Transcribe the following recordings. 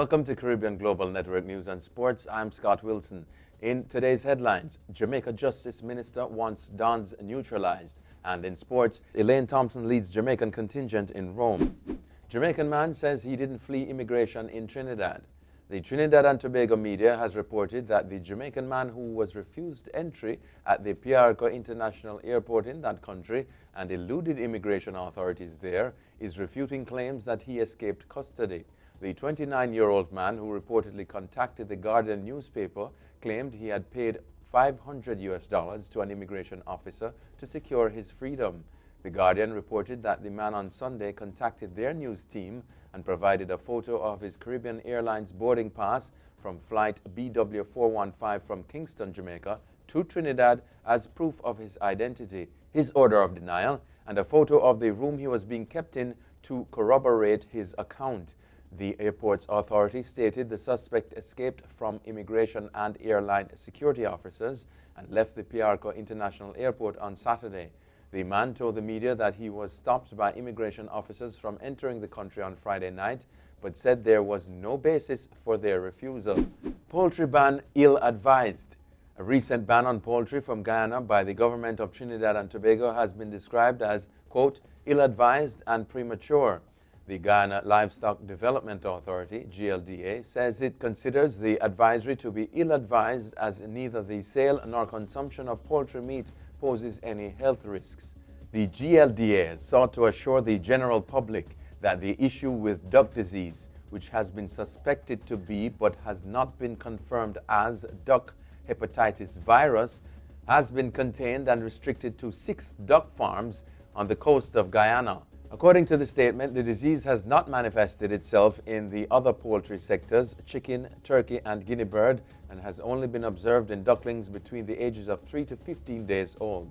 Welcome to Caribbean Global Network News and Sports. I'm Scott Wilson. In today's headlines, Jamaica Justice Minister wants Dons neutralized. And in sports, Elaine Thompson leads Jamaican contingent in Rome. Jamaican man says he didn't flee immigration in Trinidad. The Trinidad and Tobago media has reported that the Jamaican man who was refused entry at the Piarco International Airport in that country and eluded immigration authorities there is refuting claims that he escaped custody. The 29-year-old man, who reportedly contacted the Guardian newspaper, claimed he had paid $500 to an immigration officer to secure his freedom. The Guardian reported that the man on Sunday contacted their news team and provided a photo of his Caribbean Airlines boarding pass from flight BW415 from Kingston, Jamaica to Trinidad as proof of his identity, his order of denial, and a photo of the room he was being kept in to corroborate his account. The airport's authority stated the suspect escaped from immigration and airline security officers and left the Piarco International Airport on Saturday. The man told the media that he was stopped by immigration officers from entering the country on Friday night, but said there was no basis for their refusal. Poultry ban ill-advised. A recent ban on poultry from Guyana by the government of Trinidad and Tobago has been described as, quote, ill-advised and premature. The Guyana Livestock Development Authority, GLDA, says it considers the advisory to be ill-advised as neither the sale nor consumption of poultry meat poses any health risks. The GLDA sought to assure the general public that the issue with duck disease, which has been suspected to be but has not been confirmed as duck hepatitis virus, has been contained and restricted to 6 duck farms on the coast of Guyana. According to the statement, the disease has not manifested itself in the other poultry sectors, chicken, turkey, and guinea bird, and has only been observed in ducklings between the ages of 3 to 15 days old.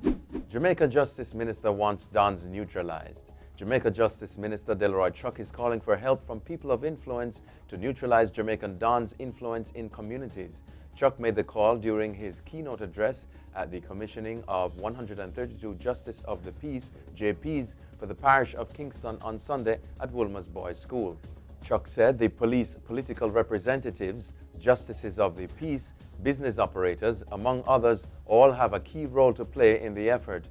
Jamaica Justice Minister wants Dons neutralized. Jamaica Justice Minister Delroy Chuck is calling for help from people of influence to neutralize Jamaican Dons' influence in communities. Chuck made the call during his keynote address at the commissioning of 132 Justice of the Peace, JPs, for the parish of Kingston on Sunday at Woolmer's Boys School. Chuck said the police, political representatives, justices of the peace, business operators, among others, all have a key role to play in the effort,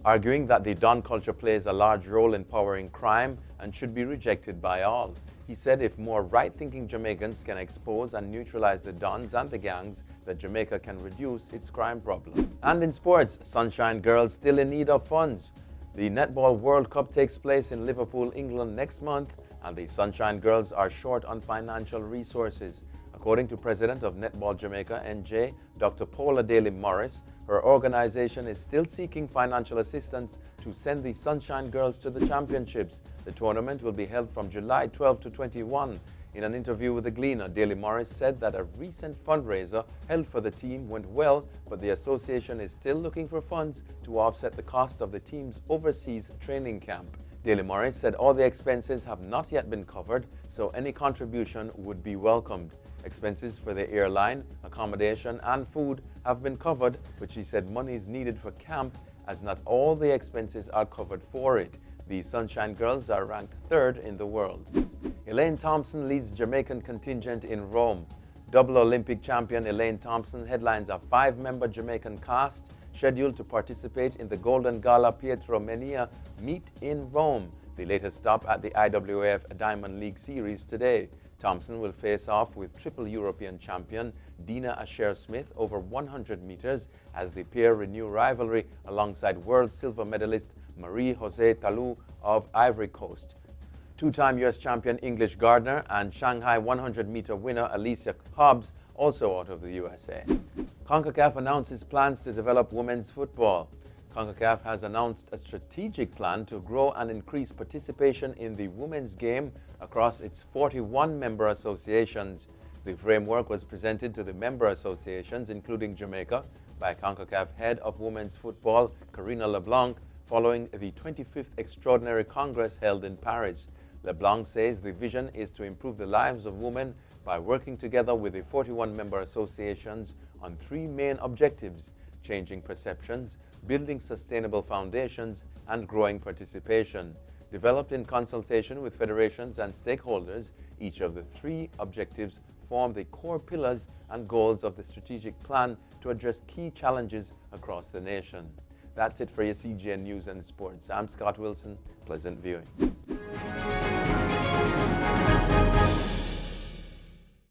arguing that the Don culture plays a large role in powering crime and should be rejected by all. He said if more right-thinking Jamaicans can expose and neutralize the Dons and the gangs, that Jamaica can reduce its crime problem. And in sports, Sunshine Girls still in need of funds. The Netball World Cup takes place in Liverpool, England next month, and the Sunshine Girls are short on financial resources. According to President of Netball Jamaica, NJ, Dr. Paula Daly-Morris, her organization is still seeking financial assistance to send the Sunshine Girls to the championships. The tournament will be held from July 12 to 21. In an interview with the Gleaner, Daly-Morris said that a recent fundraiser held for the team went well, but the association is still looking for funds to offset the cost of the team's overseas training camp. Daly-Morris said all the expenses have not yet been covered, so any contribution would be welcomed. Expenses for the airline, accommodation, and food have been covered, but she said money is needed for camp as not all the expenses are covered for it. The Sunshine Girls are ranked 3rd in the world. Elaine Thompson leads Jamaican contingent in Rome. Double Olympic champion Elaine Thompson headlines a 5-member Jamaican cast scheduled to participate in the Golden Gala Pietro Menia meet in Rome, the latest stop at the IWF Diamond League Series today. Thompson will face off with triple European champion Dina Asher-Smith over 100 meters as the pair renew rivalry alongside world silver medalist Marie-José Talou of Ivory Coast. 2-time U.S. champion English Gardner and Shanghai 100-meter winner Alicia Hobbs also out of the USA. Concacaf announces plans to develop women's football. Concacaf has announced a strategic plan to grow and increase participation in the women's game across its 41 member associations. The framework was presented to the member associations, including Jamaica, by Concacaf head of women's football Karina LeBlanc, following the 25th Extraordinary Congress held in Paris. LeBlanc says the vision is to improve the lives of women by working together with the 41 member associations on 3 main objectives: changing perceptions, building sustainable foundations, and growing participation. Developed in consultation with federations and stakeholders, each of the 3 objectives form the core pillars and goals of the strategic plan to address key challenges across the nation. That's it for your CGN News and Sports. I'm Scott Wilson. Pleasant viewing.